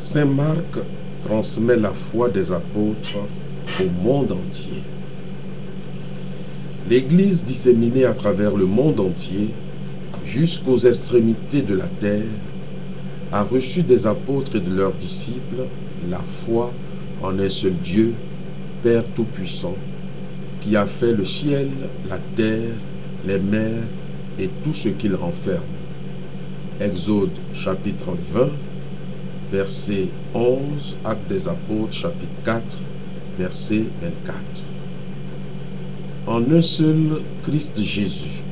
Saint Marc transmet la foi des apôtres au monde entier. L'Église disséminée à travers le monde entier, jusqu'aux extrémités de la terre, a reçu des apôtres et de leurs disciples la foi en un seul Dieu, Père Tout-Puissant, qui a fait le ciel, la terre, les mers et tout ce qu'il renferme. Exode chapitre 20, verset 11, Actes des Apôtres chapitre 4, verset 24. En un seul Christ Jésus,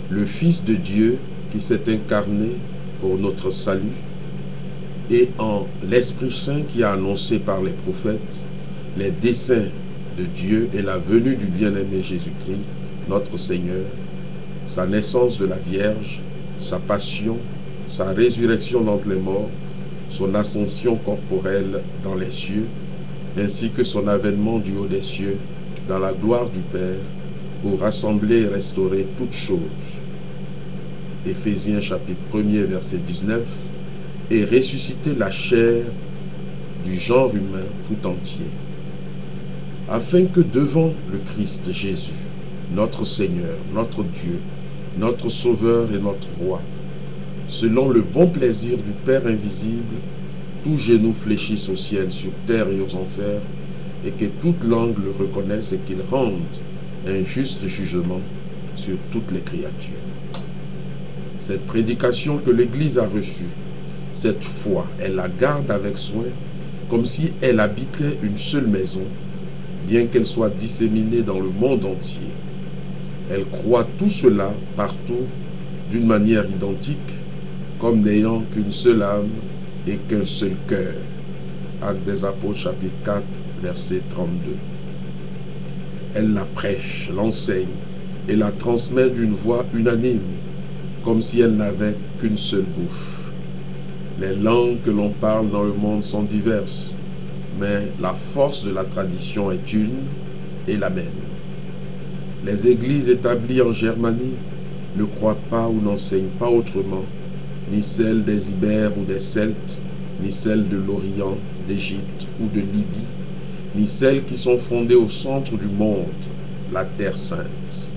le Fils de Dieu qui s'est incarné pour notre salut, et en l'Esprit Saint qui a annoncé par les prophètes les desseins de Dieu et la venue du bien-aimé Jésus-Christ, notre Seigneur, sa naissance de la Vierge, sa passion, sa résurrection d'entre les morts, son ascension corporelle dans les cieux, ainsi que son avènement du haut des cieux dans la gloire du Père pour rassembler et restaurer toutes choses. Éphésiens chapitre 1er verset 19, et ressusciter la chair du genre humain tout entier, afin que devant le Christ Jésus, notre Seigneur, notre Dieu, notre Sauveur et notre Roi, selon le bon plaisir du Père invisible, tout genou fléchisse au ciel, sur terre et aux enfers, et que toute langue le reconnaisse et qu'il rende un juste jugement sur toutes les créatures. Cette prédication que l'Église a reçue, cette foi, elle la garde avec soin, comme si elle habitait une seule maison, bien qu'elle soit disséminée dans le monde entier. Elle croit tout cela partout d'une manière identique, comme n'ayant qu'une seule âme et qu'un seul cœur. Actes des Apôtres chapitre 4, verset 32. Elle la prêche, l'enseigne et la transmet d'une voix unanime, comme si elle n'avait qu'une seule bouche. Les langues que l'on parle dans le monde sont diverses, mais la force de la tradition est une et la même. Les églises établies en Germanie ne croient pas ou n'enseignent pas autrement, ni celles des Ibères ou des Celtes, ni celles de l'Orient, d'Égypte ou de Libye, ni celles qui sont fondées au centre du monde, la Terre Sainte.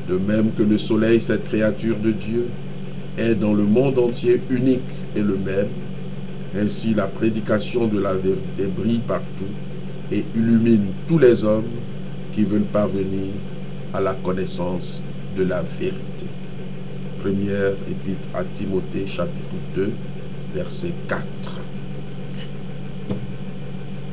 De même que le soleil, cette créature de Dieu, est dans le monde entier unique et le même, ainsi la prédication de la vérité brille partout et illumine tous les hommes qui veulent parvenir à la connaissance de la vérité. Première épître à Timothée, chapitre 2, verset 4.